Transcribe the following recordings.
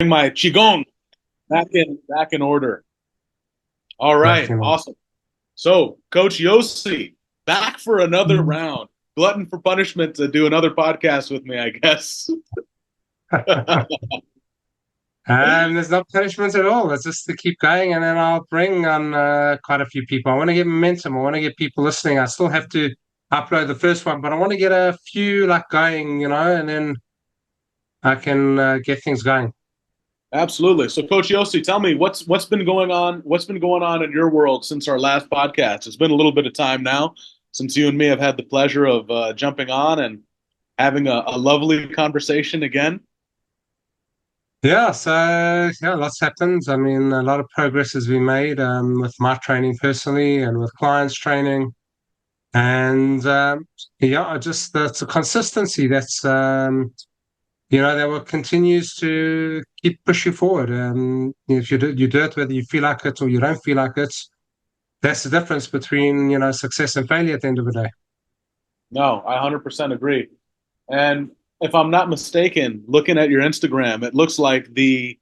my qigong back in order. All Back right, in. awesome. So, Coach Yossi, back for another Mm. round. Glutton for punishment to do another podcast with me, I guess. There's no punishment at all. It's just to keep going, and then I'll bring on quite a few people. I want to get momentum. I want to get people listening. I still have to upload the first one, but I want to get a few like going, and then I can get things going. Absolutely. So, Coach Yossi, tell me what's been going on. What's been going on in your world since our last podcast? It's been a little bit of time now since you and me have had the pleasure of jumping on and having a lovely conversation again. Yeah, so yeah, lots happened. I mean, a lot of progress has been made with my training personally and with clients training. And yeah, I just that's a consistency that will continues to keep push you forward. If you do it whether you feel like it or you don't feel like it, that's the difference between success and failure at the end of the day. No, I 100% agree. And if I'm not mistaken, looking at your Instagram, it looks like the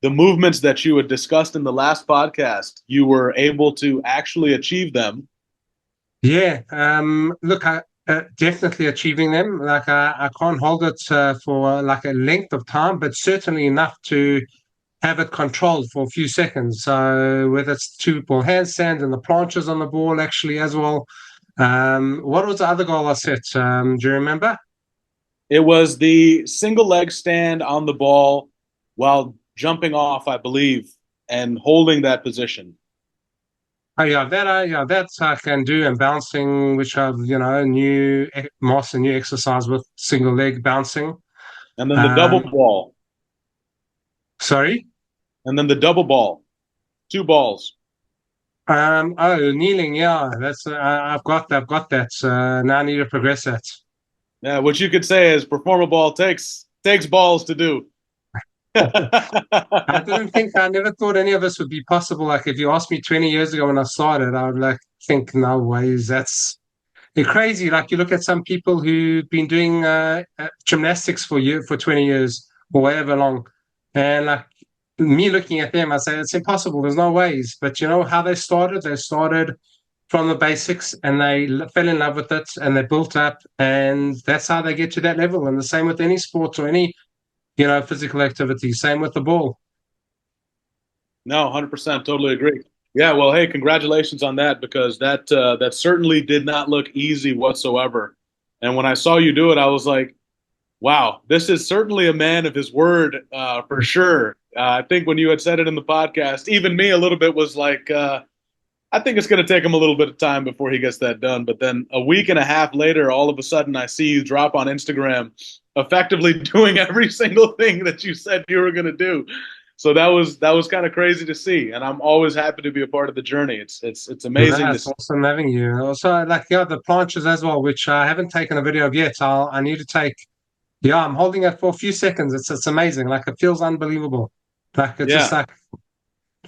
movements that you had discussed in the last podcast, you were able to actually achieve them. Yeah, look, I definitely achieving them. Like I can't hold it for like a length of time, but certainly enough to have it controlled for a few seconds. So whether it's two ball handstand and the planches on the ball actually as well. What was the other goal I set? Do you remember? It was the single leg stand on the ball while jumping off, I believe, and holding that position. Oh yeah, that I can do and bouncing, which I've master new exercise with single leg bouncing. And then the double Um, ball, sorry. and then the double ball, two balls. Oh, kneeling, yeah, that's I've got that. Now I need to progress that. Yeah, what you could say is perform a ball takes balls to do. I never thought any of this would be possible. Like if you asked me 20 years ago when I started, I would like think, no ways, that's they're crazy. Like you look at some people who've been doing gymnastics for 20 years or however long, and like me looking at them, I say it's impossible. There's no ways. But you know how they started? They started from the basics and they fell in love with it and they built up, and that's how they get to that level. And the same with any sports or any physical activity. Same with the ball. No, 100%, totally agree. Yeah, well, hey, congratulations on that because that certainly did not look easy whatsoever. And when I saw you do it, I was like, wow, this is certainly a man of his word, for sure. I think when you had said it in the podcast, even me a little bit was like, I think it's going to take him a little bit of time before he gets that done. But then a week and a half later, all of a sudden, I see you drop on Instagram, effectively doing every single thing that you said you were going to do. So that was kind of crazy to see, and I'm always happy to be a part of the journey. It's No, amazing to it's see. awesome having you. Also, like the planches as well, which I haven't taken a video of yet. I need to take. Yeah, I'm holding it for a few seconds. It's amazing. Like it feels unbelievable. Like it's just Yeah,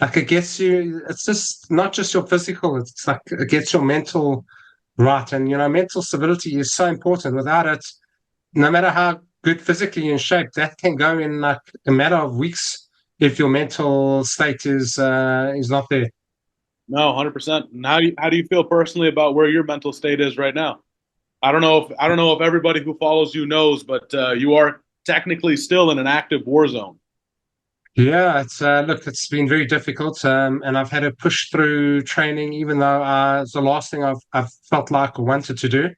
like it gets you. It's just not just your physical. It's like it gets your mental right, and mental stability is so important. Without it, no matter how good physically in shape, that can go in like a matter of weeks if your mental state is not there. no, 100%. And how do you feel personally about where your mental state is right now? I don't know if everybody who follows you knows, but you are technically still in an active war zone. Yeah, it's look, it's been very difficult, and I've had to push through training, even though it's the last thing I've felt like or wanted to do.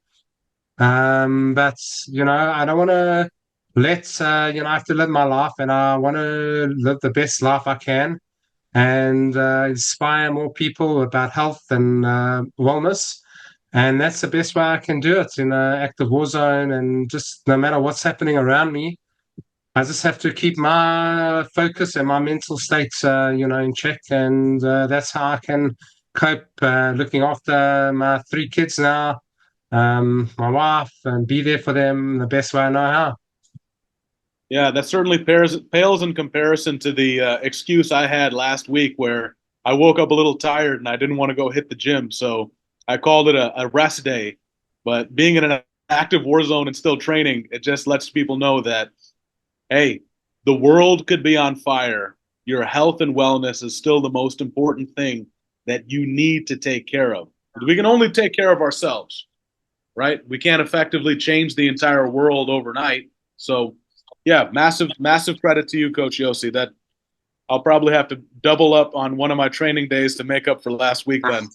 But I don't want to I have to live my life, and I want to live the best life I can, and inspire more people about health and wellness. And that's the best way I can do it in an active war zone, and just no matter what's happening around me. I just have to keep my focus and my mental state, in check, and that's how I can cope. Looking after my three kids now, my wife, and be there for them the best way I know how. Yeah, that certainly pales in comparison to the excuse I had last week where I woke up a little tired and I didn't want to go hit the gym. So I called it a rest day. But being in an active war zone and still training, it just lets people know that, hey, the world could be on fire. Your health and wellness is still the most important thing that you need to take care of. We can only take care of ourselves, right? We can't effectively change the entire world overnight. So, yeah, massive, massive credit to you, Coach Yossi. That I'll probably have to double up on one of my training days to make up for last week then.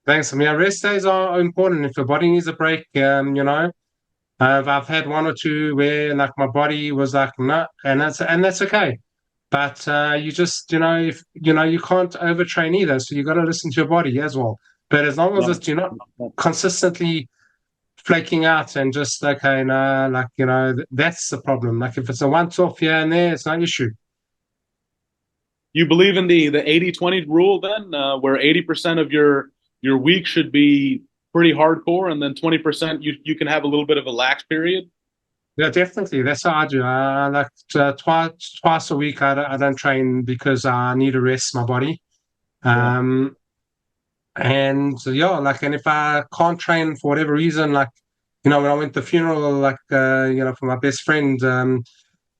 Thanks. I mean, rest days are important. If your body needs a break, I've had one or two where like my body was like, no, and that's okay. But you just, if you can't overtrain either, so you got to listen to your body as well. But as long as No, it's you're not consistently flaking out and just okay, no, like that's the problem. Like if it's a once-off here and there, it's no issue. you believe in the 80-20 rule then, where 80% of your week should be pretty hardcore, and then 20% you can have a little bit of a lax period. Yeah, definitely. That's how I do. Like twice a week, I don't train because I need to rest my body. Yeah. Um, and yeah, like, and if I can't train for whatever reason, like, when I went to the funeral, like, for my best friend, one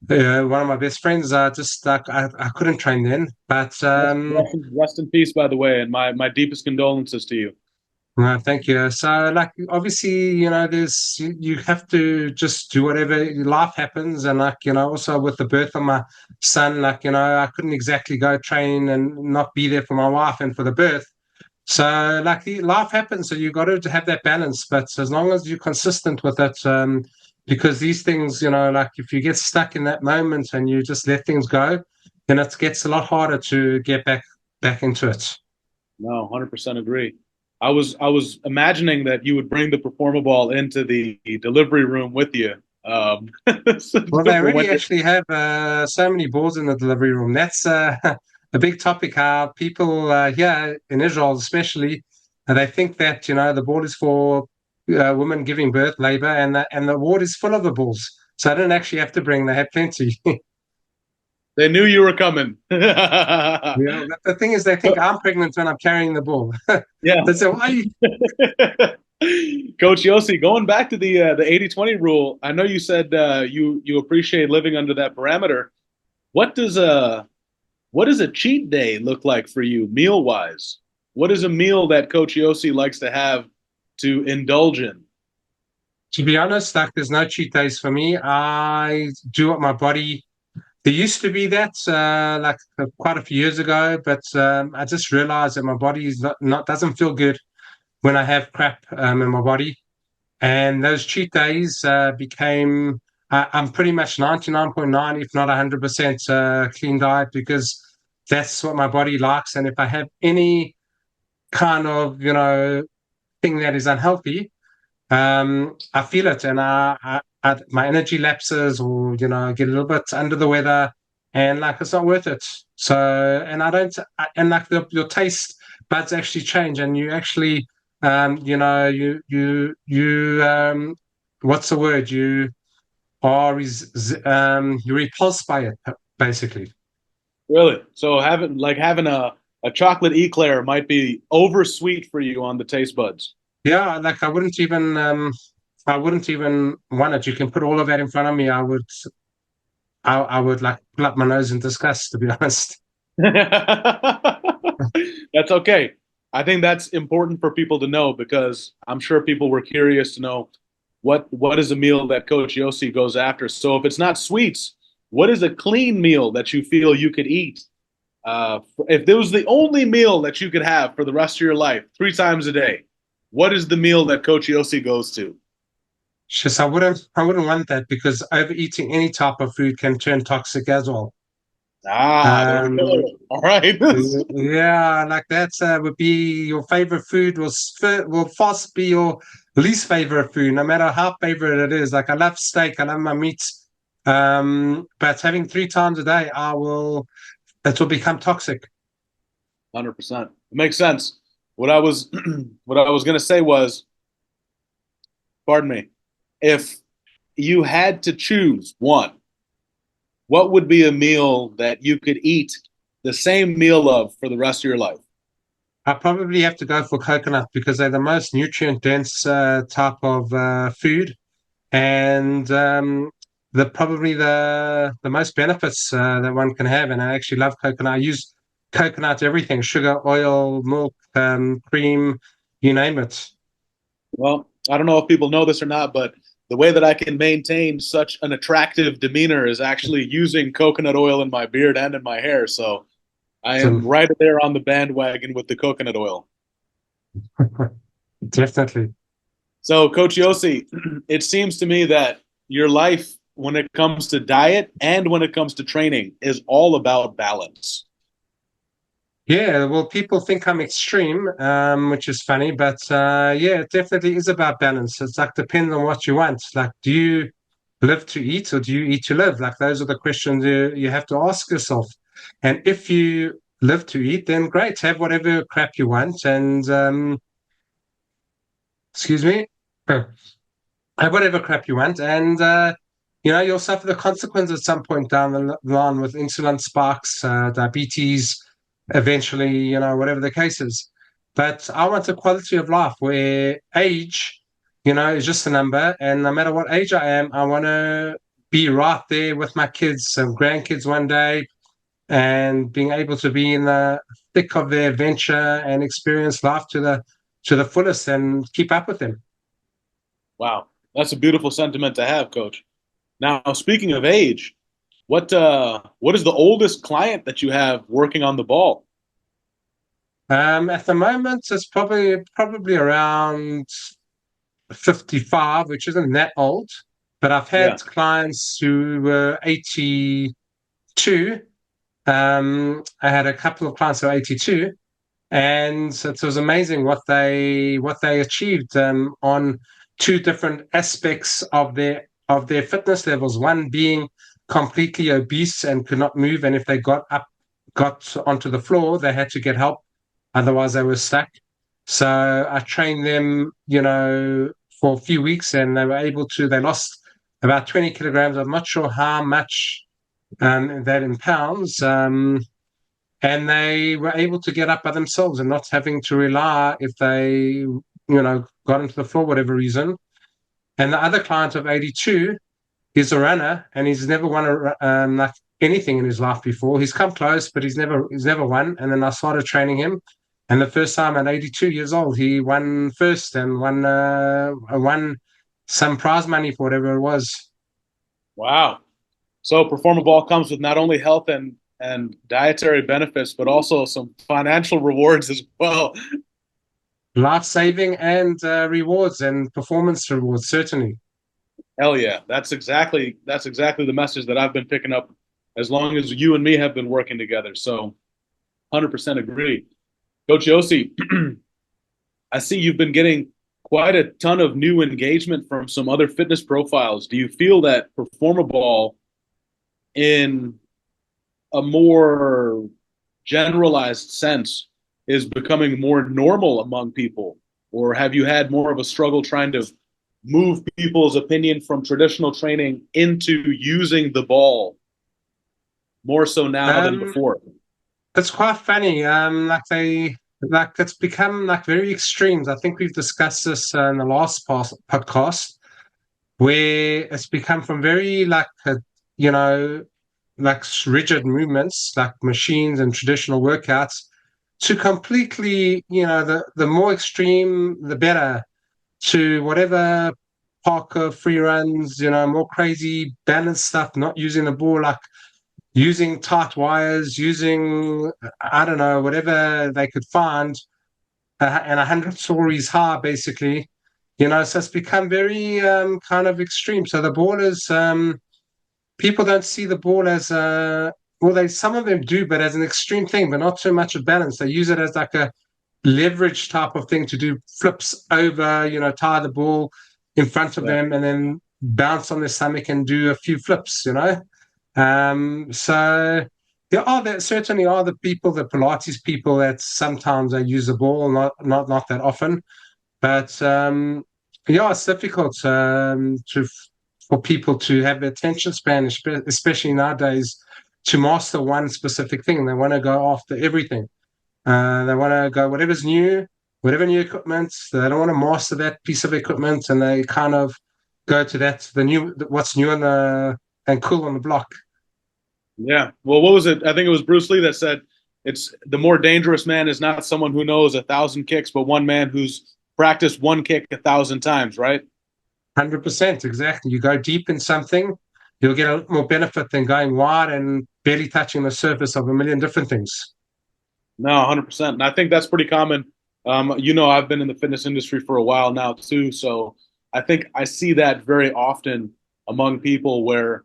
of my best friends, just like I couldn't train then. But Rest in peace, by the way, and my deepest condolences to you. no, thank you. So, like, obviously, there's you have to just do whatever life happens, and like, also with the birth of my son, like, I couldn't exactly go train and not be there for my wife and for the birth. So, like, life happens, so you got to have that balance. But as long as you're consistent with it, because these things, like, if you get stuck in that moment and you just let things go, then it gets a lot harder to get back into it. No, 100% agree. I was imagining that you would bring the Performa ball into the delivery room with you. Well, they For when already actually have so many balls in the delivery room. That's a big topic. How people here in Israel, especially, they think that the ball is for women giving birth, labor, and the ward is full of the balls. So I didn't actually have to bring. They had plenty. they knew you were coming. But the thing is, they think I'm pregnant when I'm carrying the ball. Yeah. They say, "Why?" Coach Yossi, going back to the 80-20 rule, I know you said you appreciate living under that parameter. What does a what does a cheat day look like for you, meal wise? What is a meal that Coach Yossi likes to have to indulge in? To be honest, like there's no cheat days for me. I do what my body. There used to be that quite a few years ago, but I just realized that my body is not doesn't feel good when I have crap in my body, and those cheat days became. I'm pretty much 99.9, if not 100% clean diet because that's what my body likes, and if I have any kind of thing that is unhealthy, I feel it, and my energy lapses, or I get a little bit under the weather, and like it's not worth it. So, and I don't, and like your taste buds actually change, and you actually, what's the word? You repulsed by it, basically. Really? So having a chocolate eclair might be over sweet for you on the taste buds. Yeah, like I wouldn't even want it. You can put all of that in front of me. I would like pull up my nose in disgust, to be honest. That's okay. I think that's important for people to know because I'm sure people were curious to know what is a meal that Coach Yossi goes after. So if it's not sweets, what is a clean meal that you feel you could eat? If there was the only meal that you could have for the rest of your life, 3 times a day, what is the meal that Coach Yossi goes to? Just I wouldn't want that because overeating any type of food can turn toxic as well. Ah, there we Um, go. All right. yeah, like that would be your favorite food will fast be your least favorite food, no matter how favorite it is. Like I love steak, I love my meats, but having 3 times a day, it will become toxic. 100%. It makes sense. What I was what I was going to say was, pardon me, if you had to choose one, what would be a meal that you could eat the same meal of for the rest of your life? I probably have to go for coconut because they're the most nutrient dense type of food. And probably the most benefits that one can have. And I actually love coconut. I use coconut everything: sugar, oil, milk, cream, you name it. Well, I don't know if people know this or not, but the way that I can maintain such an attractive demeanor is actually using coconut oil in my beard and in my hair. So I So am right there on the bandwagon with the coconut oil. definitely. So, Coach Yossi, it seems to me that your life, when it comes to diet and when it comes to training, is all about balance. Yeah, well, people think I'm extreme, which is funny, but yeah, it definitely is about balance. It's like depends on what you want. Like, do you live to eat or do you eat to live? Like, those are the questions you have to ask yourself. And if you live to eat, then great, have whatever crap you want, and excuse me, have whatever crap you want, and you'll suffer the consequence at some point down the line with insulin spikes, diabetes, eventually, whatever the case is. But I want a quality of life where age, is just a number, and no matter what age I am, I want to be right there with my kids and grandkids one day, and being able to be in the thick of their adventure and experience life to the fullest and keep up with them. Wow, that's a beautiful sentiment to have, Coach. Now, speaking of age, what is the oldest client that you have working on the ball? At the moment, it's probably around 55, which isn't that old. But I've Yeah. had clients who were 82. I had a couple of clients who were 82, and it was amazing what they achieved on two different aspects of their fitness levels. One being completely obese and could not move, and if they got onto the floor, they had to get help. Otherwise, they were stuck. So I trained them, for a few weeks, and they were able to. They lost about 20 kilograms. I'm not sure how much that in pounds. And they were able to get up by themselves and not having to rely if they, got into the floor, whatever reason. And the other client of 82 is a runner, and he's never won like anything in his life before. He's come close, but he's never won. And then I started training him, and the first time at 82 years old, he won first and won some prize money for whatever it was. Wow. So Performa Ball comes with not only health and dietary benefits, but also some financial rewards as well. Life saving and rewards and performance rewards, certainly. Hell yeah. That's exactly the message that I've been picking up as long as you and me have been working together. So 100% agree. Coach Yossi, I see you've been getting quite a ton of new engagement from some other fitness profiles. Do you feel that Performa Ball in a more generalized sense is becoming more normal among people? Or have you had more of a struggle trying to move people's opinion from traditional training into using the ball more so now than Um, before? it's quite funny. Like it's become like very extremes. I think we've discussed this in the last podcast, where it's become from very you know, rigid movements, like machines and traditional workouts, to completely, the more extreme, the better, to whatever parkour, free runs, more crazy balance stuff, not using the ball, like using tight wires, using, I don't know, whatever they could find, and 100 stories high, basically. So it's become very kind of extreme. So the ball is, people don't see the ball as well, some of them do, but as an extreme thing, but not so much a balance. They use it as like a leverage type of thing to do flips over, tie the ball in front of Yeah. them and then bounce on their stomach and do a few flips. So there certainly are the people, the Pilates people, that sometimes they use the ball, not that often. But yeah, it's difficult for people to have the attention span, especially nowadays, to master one specific thing. They want to go after everything. They want to go whatever new equipment. They don't want to master that piece of equipment, and they kind of go to that the new what's new and cool on the block. Yeah. Well, what was it? I think it was Bruce Lee that said it's the more dangerous man is not someone who knows 1,000 kicks, but one man who's practiced one kick 1,000 times, right? 100%, exactly. You go deep in something, you'll get a lot more benefit than going wide and barely touching the surface of a million different things. No, 100%. And I think that's pretty common. I've been in the fitness industry for a while now too, so I think I see that very often among people where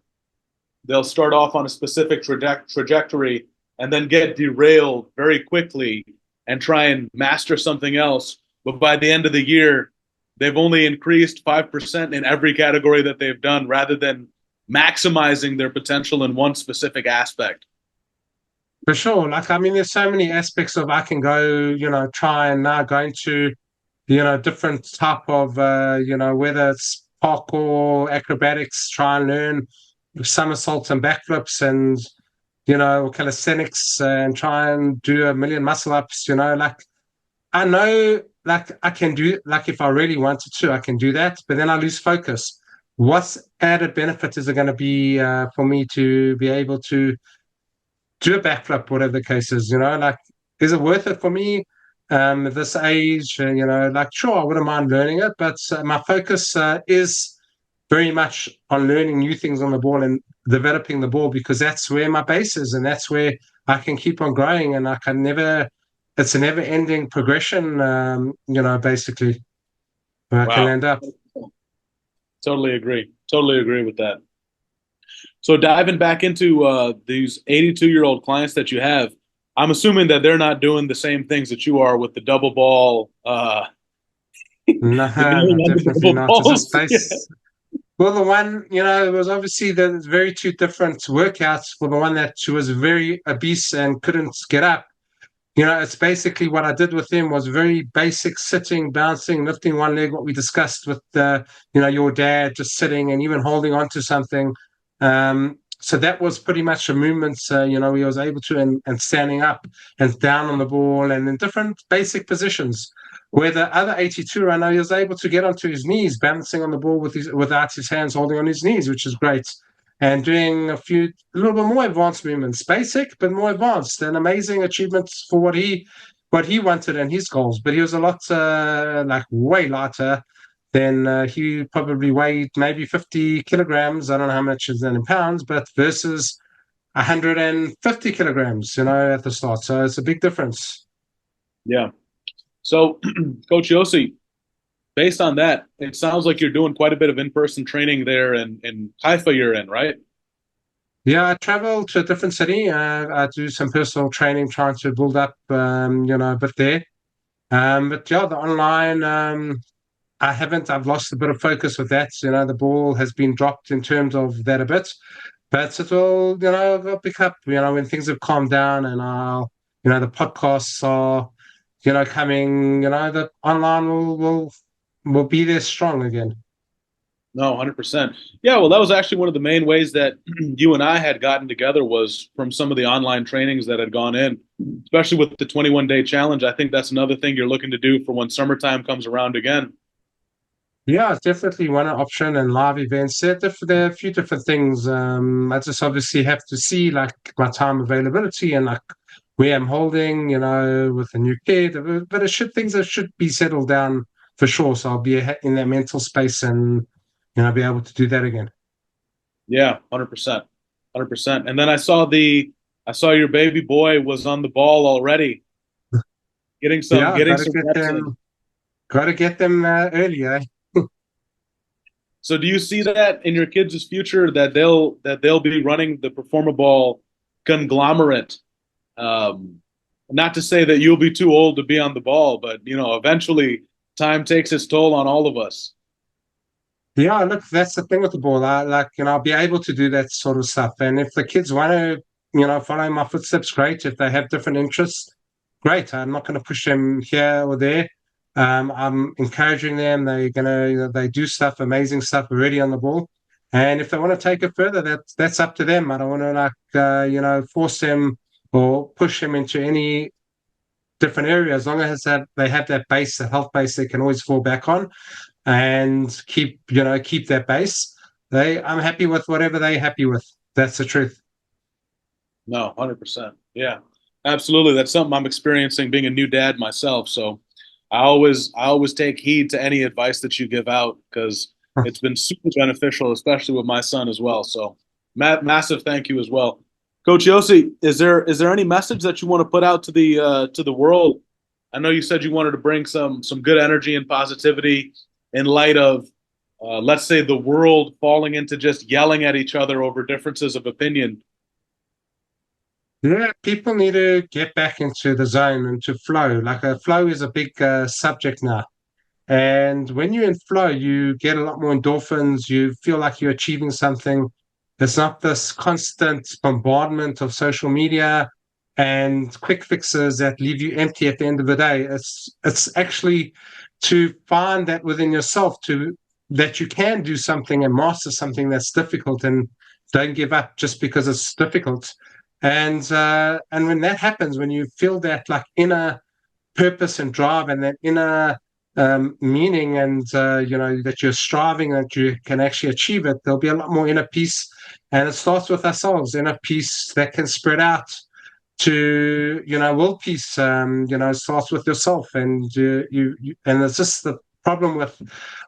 they'll start off on a specific trajectory and then get derailed very quickly and try and master something else. But by the end of the year, they've only increased 5% in every category that they've done rather than maximizing their potential in one specific aspect. For sure. Like, I mean, there's so many aspects of I can go, try and now go into, different type of, whether it's parkour, acrobatics, try and learn somersaults and backflips and, calisthenics and try and do a million muscle ups, like I know, like I can do, like if I really wanted to, I can do that, but then I lose focus. What added benefit is it going to be for me to be able to do a backflip, whatever the case is? Like, is it worth it for me at this age? Like, sure, I wouldn't mind learning it, but my focus is very much on learning new things on the ball and developing the ball because that's where my base is and that's where I can keep on growing and I can never it's a never ending progression basically where I can Wow. end up. Totally agree. Totally agree with that. So diving back into these 82-year-old clients that you have, I'm assuming that they're not doing the same things that you are with the double ball, No, the no, kneeling on the definitely double not. It's just balls. Yeah. base. Well, the one, it was obviously the very two different workouts for the one that she was very obese and couldn't get up. It's basically what I did with him was very basic sitting, bouncing, lifting one leg, what we discussed with your dad, just sitting and even holding on to something. So that was pretty much the movements, he was able to, and standing up and down on the ball and in different basic positions. Where the other 82 I know he was able to get onto his knees, balancing on the ball without his hands holding on his knees, which is great and doing a little bit more advanced movements, basic but more advanced, and amazing achievements for what he wanted and his goals. But he was a lot like way lighter than he probably weighed maybe 50 kilograms. I don't know how much is that in pounds, but versus 150 kilograms, at the start. So it's a big difference. Yeah. So, Coach Yossi, based on that, it sounds like you're doing quite a bit of in-person training there in Haifa you're in, right? Yeah, I travel to a different city. I do some personal training, trying to build up, a bit there. But yeah, the online, I haven't. I've lost a bit of focus with that. The ball has been dropped in terms of that a bit, but it will, it'll pick up. When things have calmed down and the podcasts are, coming. The online will be there strong again. No, 100%. Yeah, well, that was actually one of the main ways that you and I had gotten together was from some of the online trainings that had gone in, especially with the 21-day challenge. I think that's another thing you're looking to do for when summertime comes around again. Yeah, it's definitely one option and live events. There are a few different things. I just obviously have to see like my time availability and like where I'm holding, with a new kid. But things that should be settled down for sure. So I'll be in that mental space and be able to do that again. Yeah, 100%. 100%. And then I saw your baby boy was on the ball already, getting some Yeah, getting some reps in. got to get them earlier. So do you see that in your kids' future that they'll be running the Performaball conglomerate? Um, Not to say that you'll be too old to be on the ball, but eventually time takes its toll on all of us. Yeah, look, that's the thing with the ball. I'll be able to do that sort of stuff. And if the kids want to, follow my footsteps, great. If they have different interests, great. I'm not going to push them here or there. I'm encouraging them. They're gonna, they do stuff, amazing stuff already on the ball. And if they want to take it further, that's up to them. I don't want to force them or push them into any different area. As long as that they have that base, the health base, they can always fall back on. and keep that base. I'm happy with whatever they're happy with. That's the truth. No, 100%. Yeah, absolutely. That's something I'm experiencing being a new dad myself. So I always take heed to any advice that you give out because it's been super beneficial, especially with my son as well. So massive thank you as well. Coach Yossi, is there any message that you want to put out to the world? I know you said you wanted to bring some good energy and positivity in light of let's say the world falling into just yelling at each other over differences of opinion. Yeah, people need to get back into the zone and to flow. Like a flow is a big subject now. And when you're in flow, you get a lot more endorphins. You feel like you're achieving something. It's not this constant bombardment of social media and quick fixes that leave you empty at the end of the day. It's actually to find that within yourself to that you can do something and master something that's difficult and don't give up just because it's difficult. And when that happens, when you feel that like inner purpose and drive and that inner meaning and that you're striving that you can actually achieve it, there'll be a lot more inner peace. And it starts with ourselves, inner peace that can spread out to world peace. It starts with yourself, and and it's just the problem with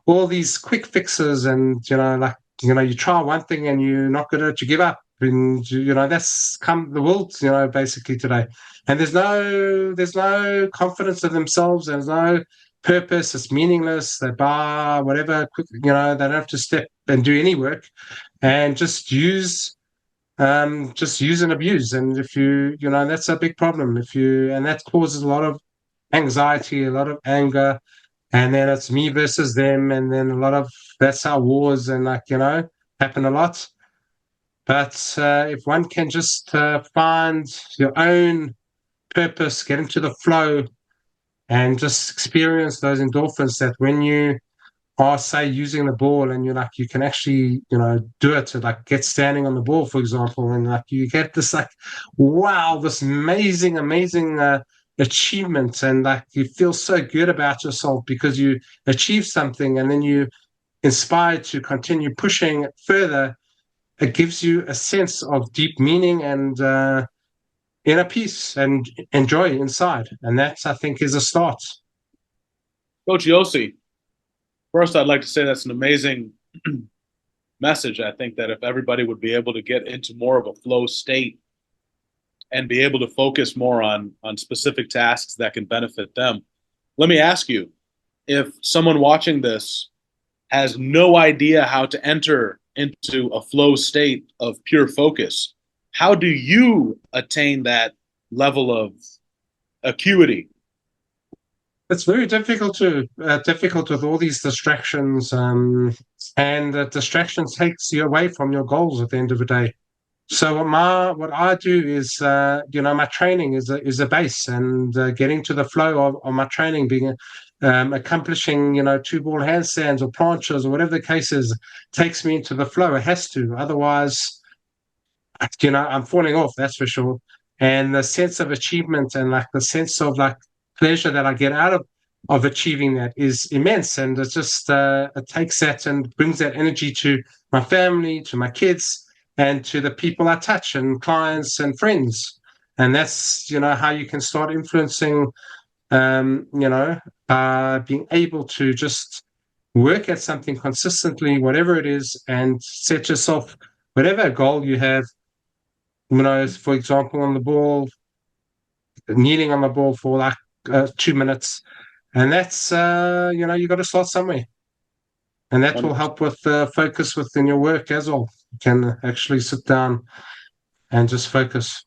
all these quick fixes, and you try one thing and you're not good at it, you give up. And that's come the world, basically today. And there's no confidence in themselves. There's no purpose. It's meaningless. They buy whatever quick, they don't have to step and do any work and just use and abuse. And if that's a big problem. And that causes a lot of anxiety, a lot of anger, and then it's me versus them, and then a lot of that's how wars and happen a lot. But if one can just find your own purpose, get into the flow, and just experience those endorphins that when you are, say, using the ball and you can actually, do it to like get standing on the ball, for example, and like you get this like, wow, this amazing achievement. And like you feel so good about yourself because you achieve something and then you inspired to continue pushing it further. It gives you a sense of deep meaning and inner peace and joy inside. And that, I think, is a start. Coach Yossi, first I'd like to say that's an amazing message. I think that if everybody would be able to get into more of a flow state and be able to focus more on specific tasks that can benefit them. Let me ask you, if someone watching this has no idea how to enter into a flow state of pure focus, how do you attain that level of acuity? It's very difficult with all these distractions, and the distraction takes you away from your goals at the end of the day. So what I do is, my training is a base, and getting to the flow of my training, being accomplishing, two ball handstands or planches or whatever the case is, takes me into the flow. It has to, otherwise, I'm falling off. That's for sure. And the sense of achievement and like the sense of like pleasure that I get out of achieving that is immense. And it's just it takes that and brings that energy to my family, to my kids, and to the people I touch and clients and friends. And that's how you can start influencing. Being able to just work at something consistently, whatever it is, and set yourself whatever goal you have. For example, on the ball, kneeling on the ball for like 2 minutes, and that's you got to start somewhere, and that will 100%. help with focus within your work as well. You can actually sit down and just focus.